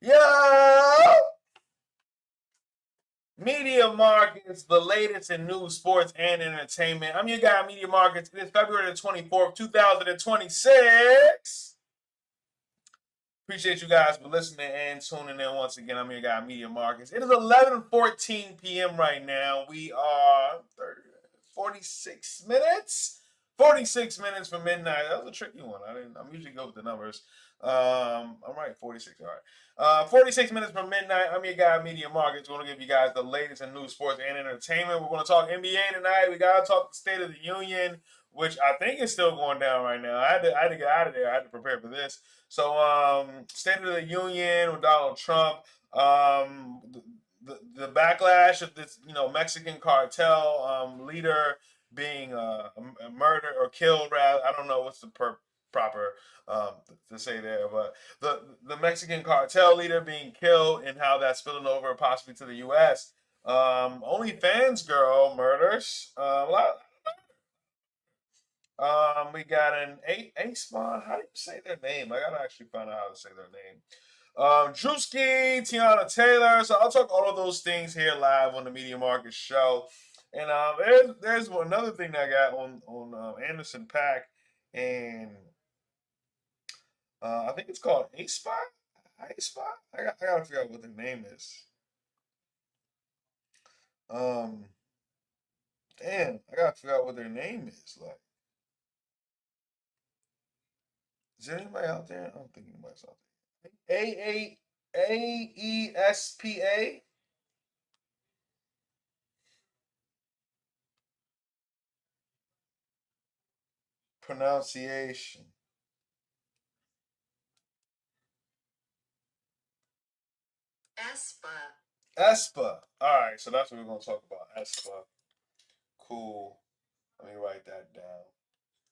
Yo! Media Markets, the latest in news, sports, and entertainment. I'm your guy, Media Markets. It is February the 24th, 2026. Appreciate you guys for listening and tuning in once again. I'm your guy, Media Markets. It is 11:14 p.m. right now. We are 46 minutes. 46 minutes from midnight. That was a tricky one. I'm usually good with the numbers. I'm right, 46. All right. 46 minutes from midnight. I'm your guy, Media Markets. We're going to give you guys the latest in news, sports, and entertainment. We're going to talk NBA tonight. We got to talk the State of the Union, which I think is still going down right now. I had to get out of there. I had to prepare for this. So, State of the Union with Donald Trump. The backlash of this, Mexican cartel leader being murdered or killed. Rather, I don't know what's the proper to say there, but the Mexican cartel leader being killed and how that's spilling over possibly to the U.S. OnlyFans girl murders. We got an A-Spawn. How do you say their name? I gotta actually find out how to say their name. Drewski, Tiana Taylor. So I'll talk all of those things here live on the Media Market Show. And there's another thing that I got on Anderson Paak, and I think it's called A-Spot. A-Spot. I gotta figure out what the name is. Damn, I gotta figure out what their name is. Like, is there anybody out there? I don't think anybody's out there. AESPA. Pronunciation. ESPA. All right, so that's what we're gonna talk about. ESPA. Cool. Let me write that down.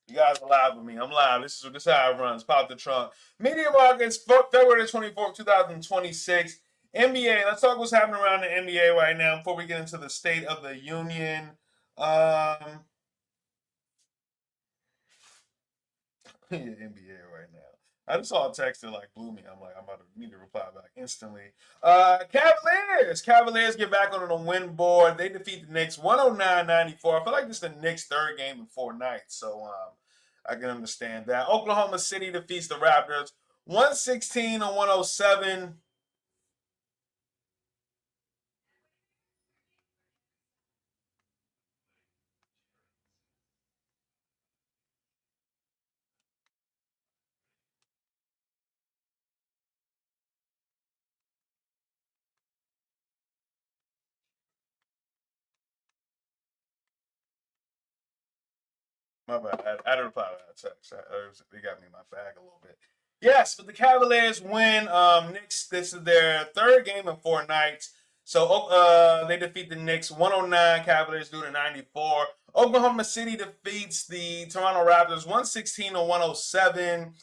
You guys are live with me. I'm live. This is how it runs. Pop the trunk. Media Markets, February 24th, 2026. NBA. Let's talk what's happening around the NBA right now before we get into the State of the Union. Yeah, NBA right now. I just saw a text that blew me. I'm like, I'm about to need to reply back instantly. Cavaliers get back on the win board. They defeat the Knicks 109-94. I feel like this is the Knicks' third game in 4 nights, so I can understand that. Oklahoma City defeats the Raptors 116-107. My bad. I had to reply to that text. They got me in my bag a little bit. Yes, but the Cavaliers win. Knicks, this is their third game in 4 nights. So they defeat the Knicks 109. Cavaliers do to 94. Oklahoma City defeats the Toronto Raptors 116-107.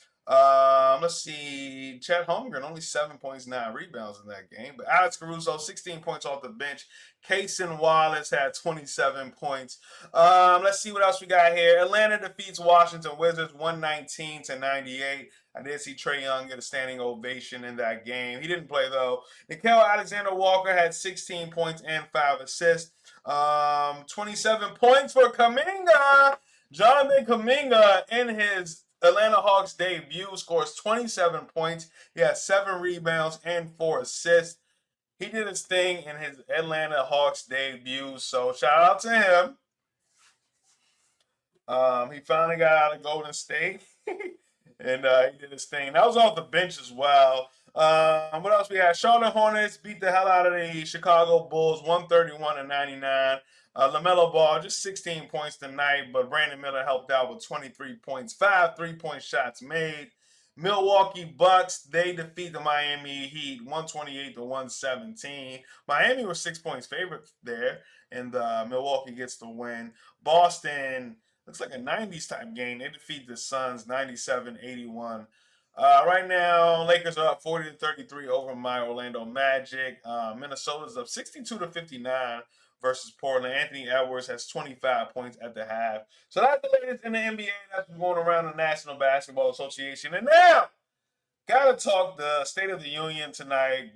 Let's see. Chet Holmgren, only 7 points, 9 rebounds in that game. But Alex Caruso, 16 points off the bench. Cason Wallace had 27 points. Let's see what else we got here. Atlanta defeats Washington Wizards 119-98. I did see Trae Young get a standing ovation in that game. He didn't play, though. Nickeil Alexander-Walker had 16 points and 5 assists. 27 points for Kuminga. Jonathan Kuminga in his Atlanta Hawks debut scores 27 points. He has 7 rebounds and 4 assists. He did his thing in his Atlanta Hawks debut, so shout out to him. He finally got out of Golden State, and he did his thing. That was off the bench as well. What else we had? Charlotte Hornets beat the hell out of the Chicago Bulls 131-99. LaMelo Ball, just 16 points tonight, but Brandon Miller helped out with 23 points, 5 3-point shots made. Milwaukee Bucks, they defeat the Miami Heat 128-117. Miami was 6 points favorite there, and Milwaukee gets the win. Boston, looks like a 90s type game. They defeat the Suns 97-81. Right now, Lakers are up 40-33 over my Orlando Magic. Minnesota's up 62-59 versus Portland. Anthony Edwards has 25 points at the half. So that's the latest in the NBA. That's what's going around the National Basketball Association. And now, got lot of talk. The State of the Union tonight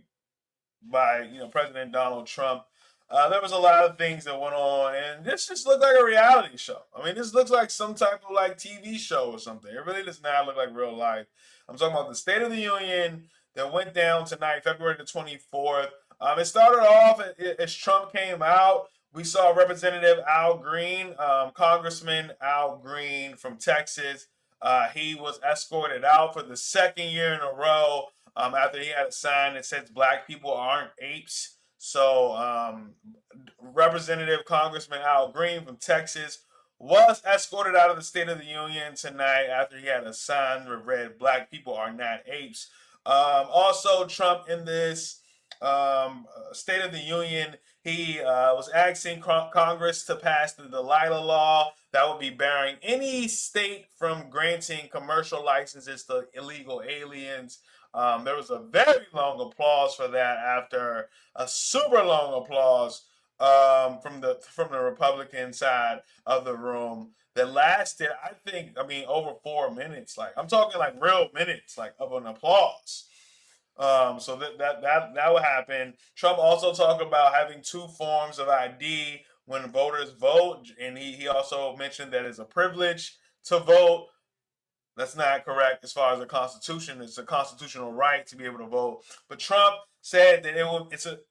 by President Donald Trump. There was a lot of things that went on, and this just looked like a reality show. I mean, this looks like some type of like TV show or something. It really does not look like real life. I'm talking about the State of the Union that went down tonight, February the 24th. It started off as Trump came out. We saw Representative Al Green, Congressman Al Green from Texas. He was escorted out for the second year in a row after he had a sign that says "Black people aren't apes." So, Representative Congressman Al Green from Texas was escorted out of the State of the Union tonight after he had a sign that read "Black people are not apes." Also, Trump in this State of the Union, he was asking Congress to pass the Delilah Law that would be barring any state from granting commercial licenses to illegal aliens. There was a very long applause for that after a super long applause from the Republican side of the room that lasted, I mean, over 4 minutes. Like I'm talking like real minutes, like of an applause. So that would happen. Trump also talked about having two forms of ID when voters vote, and he also mentioned that it's a privilege to vote. That's not correct as far as the Constitution. It's a constitutional right to be able to vote. But Trump said that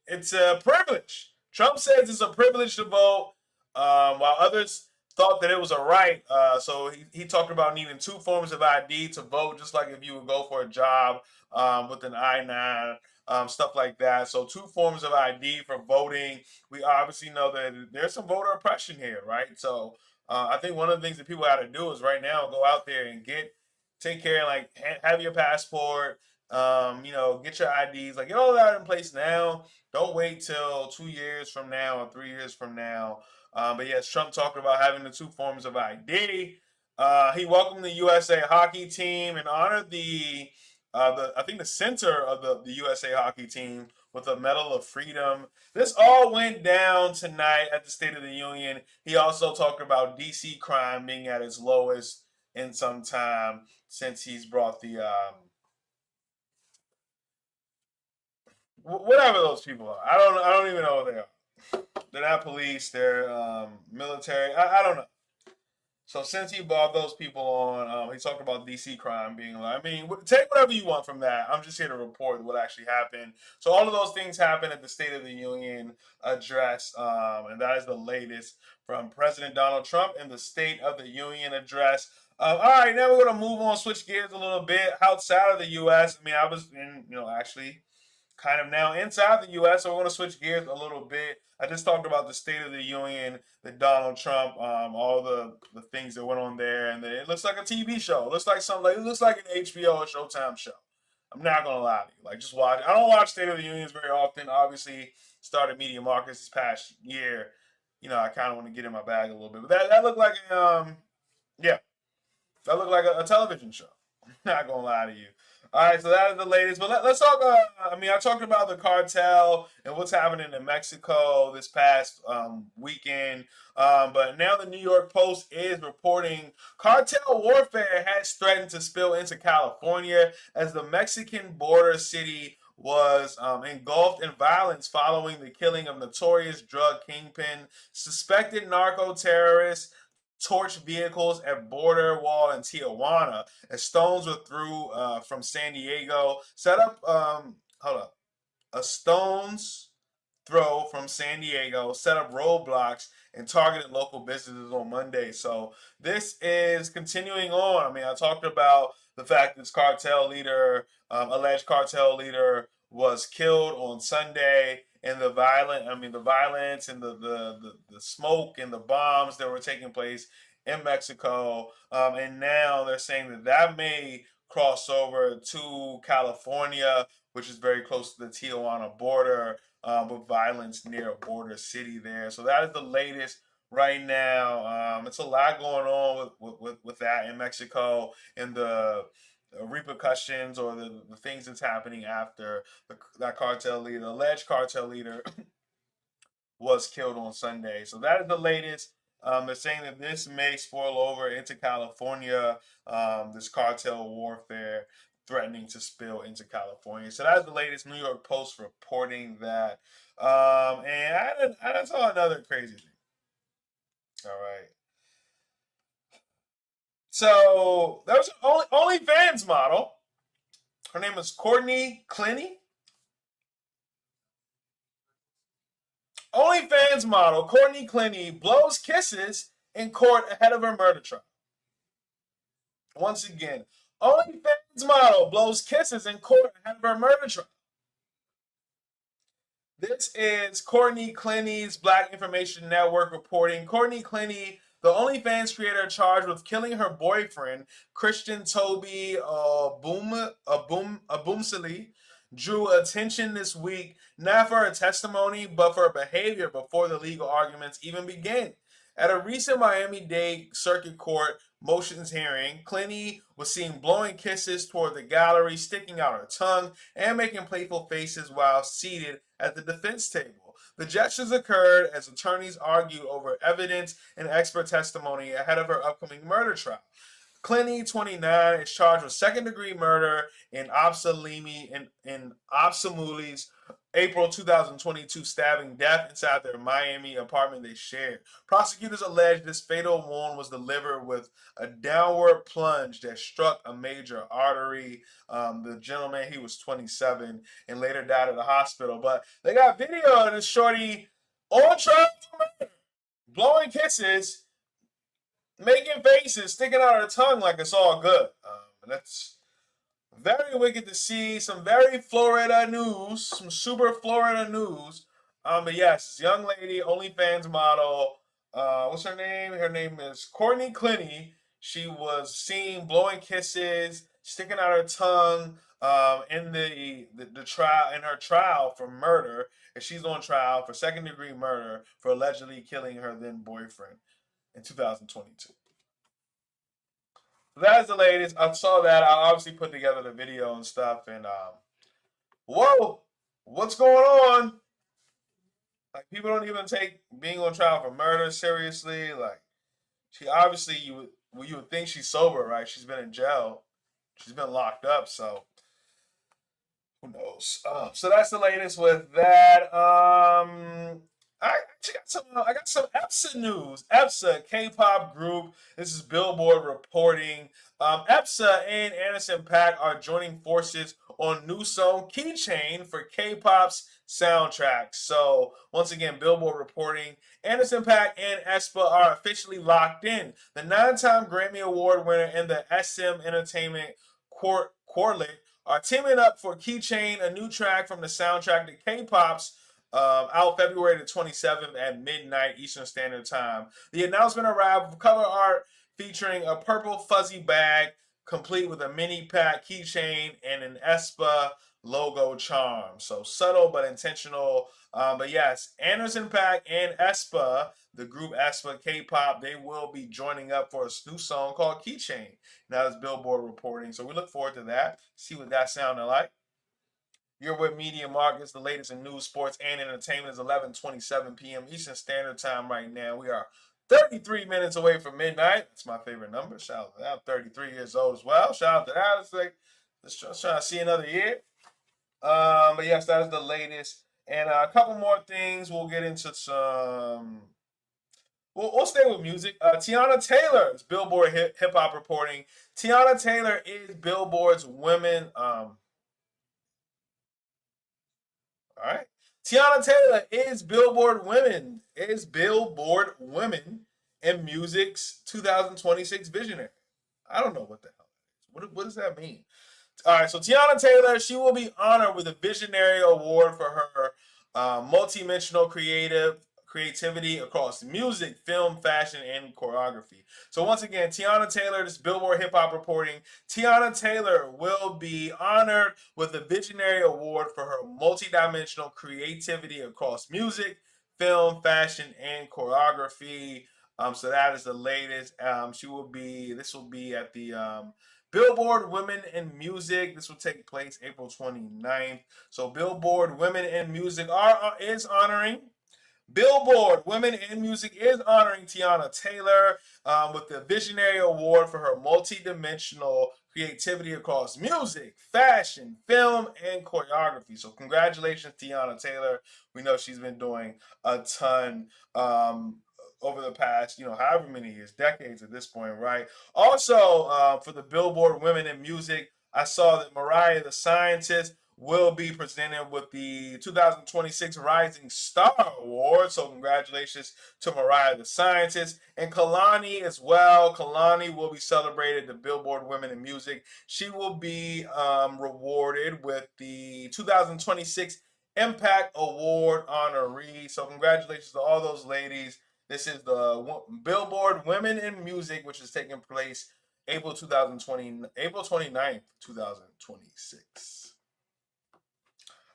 it's a privilege. Trump says it's a privilege to vote, while others thought that it was a right. So he talked about needing two forms of ID to vote, just like if you would go for a job with an I-9, stuff like that. So two forms of ID for voting. We obviously know that there's some voter oppression here, right? So I think one of the things that people have to do is right now go out there and take care, like have your passport, get your IDs, like get all that in place now. Don't wait till 2 years from now or 3 years from now. But yes, Trump talked about having the two forms of ID. He welcomed the USA hockey team and honored the I think the center of the USA hockey team with a Medal of Freedom. This all went down tonight at the State of the Union. He also talked about DC crime being at its lowest in some time since he's brought the whatever those people are. I don't even know what they are. They're not police. They're military. I don't know. So since he brought those people on, he talked about DC crime being like, I mean, take whatever you want from that. I'm just here to report what actually happened. So all of those things happened at the State of the Union address, and that is the latest from President Donald Trump in the State of the Union address. All right, now we're gonna move on, switch gears a little bit outside of the U.S. I mean, I was in, actually kind of now inside the U.S. So we're going to switch gears a little bit. I just talked about the State of the Union, the Donald Trump, all the things that went on there, and it looks like a TV show. It looks like something. It looks like an HBO or Showtime show. I'm not gonna lie to you. Like just watch. I don't watch State of the Unions very often. Obviously, started Media Markets this past year. I kind of want to get in my bag a little bit. But that looked like yeah, that looked like a television show. Not gonna lie to you. All right, so that is the latest. But let's talk. I mean, I talked about the cartel and what's happening in Mexico this past weekend. But now the New York Post is reporting cartel warfare has threatened to spill into California as the Mexican border city was engulfed in violence following the killing of notorious drug kingpin, suspected narco terrorists torched vehicles at border wall in Tijuana as stones were threw from San Diego. Set up, hold up, a stones throw from San Diego set up roadblocks and targeted local businesses on Monday. So this is continuing on. I mean, I talked about the fact this cartel leader, alleged cartel leader, was killed on Sunday, and the violence and the smoke and the bombs that were taking place in Mexico. And now they're saying that may cross over to California, which is very close to the Tijuana border, with violence near a border city there. So that is the latest right now. It's a lot going on with that in Mexico and the repercussions or the things that's happening after that cartel leader, alleged cartel leader, was killed on Sunday. So that is the latest. They're saying that this may spoil over into California, this cartel warfare. threatening to spill into California. So that's the latest New York Post reporting that. And I saw another crazy thing. All right. So there was an OnlyFans model. Her name is Courtney Clenny. OnlyFans model Courtney Clenny blows kisses in court ahead of her murder trial. Once again, OnlyFans model blows kisses in court ahead of her murder trial. This is Courtney Clenny's Black Information Network reporting. Courtney Clenny, the OnlyFans creator charged with killing her boyfriend, Christian Toby Abumsali, drew attention this week, not for her testimony, but for her behavior before the legal arguments even began. At a recent Miami-Dade Circuit Court motions hearing, Clenny was seen blowing kisses toward the gallery, sticking out her tongue, and making playful faces while seated at the defense table. The gestures occurred as attorneys argued over evidence and expert testimony ahead of her upcoming murder trial. Clenny, 29, is charged with second-degree murder in Absamuli's April 2022 stabbing death inside their Miami apartment they shared. Prosecutors allege this fatal wound was delivered with a downward plunge that struck a major artery. The gentleman, he was 27 and later died at the hospital. But they got video of this shorty on trial for murder, blowing kisses, making faces, sticking out her tongue like it's all good. That's very wicked to see. Some very Florida news, some super Florida news. But yes, this young lady, OnlyFans model. What's her name? Her name is Courtney Clenny. She was seen blowing kisses, sticking out her tongue in the trial, in her trial for murder. And she's on trial for second-degree murder for allegedly killing her then boyfriend in 2022. That's the latest. I saw that. I obviously put together the video and stuff. And whoa, what's going on? Like, people don't even take being on trial for murder seriously. Like, she obviously you would think she's sober, right? She's been in jail. She's been locked up. So who knows? So that's the latest with that. I got some EPSA news. EPSA, K-pop group. This is Billboard reporting. EPSA and Anderson .Paak are joining forces on new song Keychain for K-pop's soundtrack. So once again, Billboard reporting. Anderson .Paak and aespa are officially locked in. The 9-time Grammy Award winner and the SM Entertainment Quartet are teaming up for Keychain, a new track from the soundtrack to K-pop's out February the 27th at midnight Eastern Standard Time. The announcement arrived with cover art featuring a purple fuzzy bag complete with a mini pack keychain and an aespa logo charm. So subtle but intentional. But yes, Anderson .Paak and aespa, the group aespa K-pop, they will be joining up for a new song called Keychain. Now that's Billboard reporting. So we look forward to that. See what that sounded like. You're with Media Markets. The latest in news, sports, and entertainment is 11:27 p.m. Eastern Standard Time right now. We are 33 minutes away from midnight. That's my favorite number. Shout out to that. I'm 33 years old as well. Shout out to that. It's like, let's try to see another year. But yes, that is the latest. And a couple more things. We'll get into some. We'll stay with music. Tiana Taylor is Billboard hip hop reporting. Tiana Taylor is Billboard's women. All right. Tiana Taylor is Billboard Women in Music's 2026 Visionary. I don't know what the hell that is. What does that mean? All right, so Tiana Taylor, she will be honored with a Visionary Award for her multidimensional creativity across music, film, fashion, and choreography. So once again, Tiana Taylor, this Billboard Hip Hop reporting. Tiana Taylor will be honored with the Visionary Award for her multidimensional creativity across music, film, fashion, and choreography. So that is the latest. This will be at the Billboard Women in Music. This will take place April 29th. So Billboard Women in Music is honoring. Billboard Women in Music is honoring Tiana Taylor with the Visionary Award for her multi-dimensional creativity across music, fashion, film, and choreography. So congratulations, Tiana Taylor. We know she's been doing a ton over the past, however many years, decades at this point, right? Also, for the Billboard Women in Music, I saw that Mariah the Scientist will be presented with the 2026 Rising Star Award. So congratulations to Mariah the Scientist. And Kalani as well. Kalani will be celebrated the Billboard Women in Music. She will be rewarded with the 2026 Impact Award honoree. So congratulations to all those ladies. This is the Billboard Women in Music, which is taking place April 29th, 2026.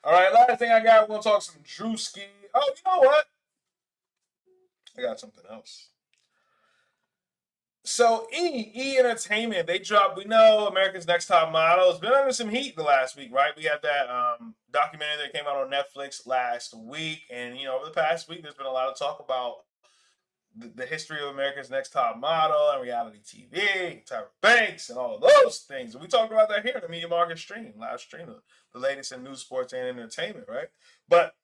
All right, last thing I got, we're going to talk some Drewski. Oh, you know what? I got something else. So E Entertainment, they dropped, we know America's Next Top Model. It's been under some heat the last week, right? We had that documentary that came out on Netflix last week. And, over the past week, there's been a lot of talk about the history of America's Next Top Model and reality TV, Tyra Banks, and all of those things. And we talked about that here in the Media Market stream, live stream, the latest in news, sports, and entertainment, right? But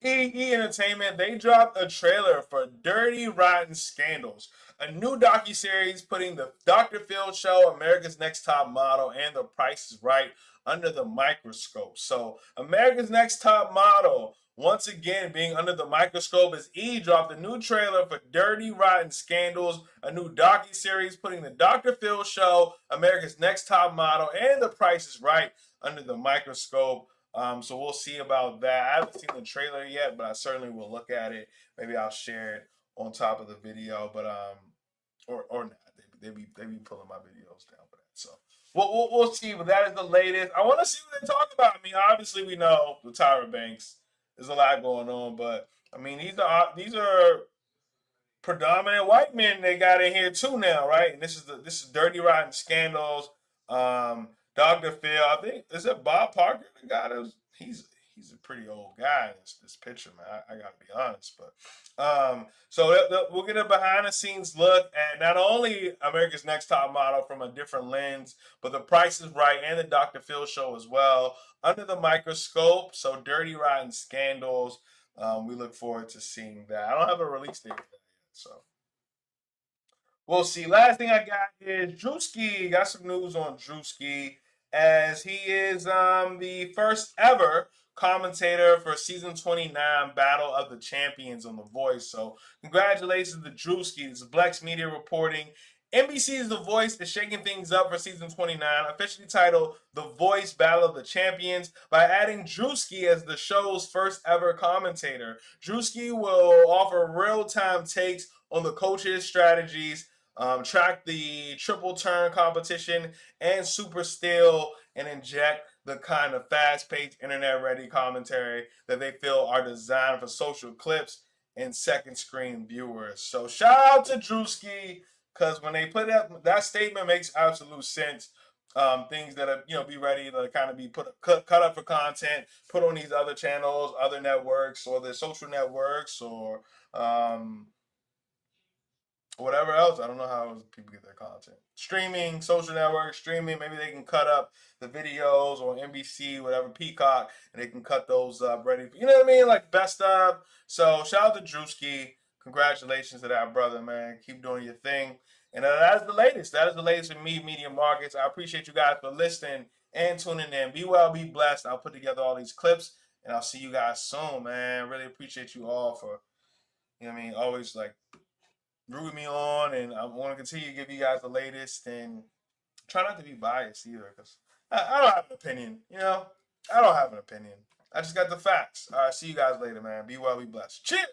E Entertainment, they dropped a trailer for Dirty Rotten Scandals, a new docuseries putting the Dr. Phil show, America's Next Top Model, and The Price is Right under the microscope. So America's Next Top Model, once again being under the microscope, as E dropped a new trailer for Dirty Rotten Scandals, a new docuseries putting the Dr. Phil show, America's Next Top Model, and The Price is Right under the microscope. So we'll see about that. I haven't seen the trailer yet, but I certainly will look at it. Maybe I'll share it on top of the video, but or not. They be pulling my videos down for that. So we'll see. But that is the latest. I want to see what they talk about. I mean, obviously we know the Tyra Banks. There's a lot going on, but I mean these are predominant white men they got in here too now, right? And this is Dirty Rotten Scandals. Dr. Phil, I think is it Bob Parker? The guy that was he's a pretty old guy in this picture, man. I gotta be honest, but so we'll get a behind the scenes look at not only America's Next Top Model from a different lens, but The Price is Right and the Dr. Phil show as well under the microscope. So Dirty Rotten Scandals. We look forward to seeing that. I don't have a release date for that yet, so we'll see. Last thing I got is Drewski. Got some news on Drewski, as he is the first ever commentator for season 29 Battle of the Champions on The Voice. So congratulations to Drewski. This is Blex Media reporting. NBC's The Voice is shaking things up for season 29, officially titled The Voice Battle of the Champions, by adding Drewski as the show's first ever commentator. Drewski will offer real-time takes on the coaches' strategies, track the triple turn competition and super still, and inject the kind of fast-paced, internet-ready commentary that they feel are designed for social clips and second screen viewers. So shout out to Drewski, because when they put that statement makes absolute sense. Things that are be ready to kind of be cut up for content, put on these other channels, other networks, or the social networks, or whatever else. I don't know how people get their content. Streaming, social networks, streaming. Maybe they can cut up the videos on NBC, whatever, Peacock, and they can cut those up ready. You know what I mean? Like best of. So shout out to Drewski. Congratulations to that brother, man. Keep doing your thing. And that is the latest. That is the latest in Media Markets. I appreciate you guys for listening and tuning in. Be well, be blessed. I'll put together all these clips, and I'll see you guys soon, man. Really appreciate you all for, always like rooting me on, and I want to continue to give you guys the latest, and try not to be biased either, because I don't have an opinion. I don't have an opinion. I just got the facts. All right, see you guys later, man. Be well, be blessed. Cheers.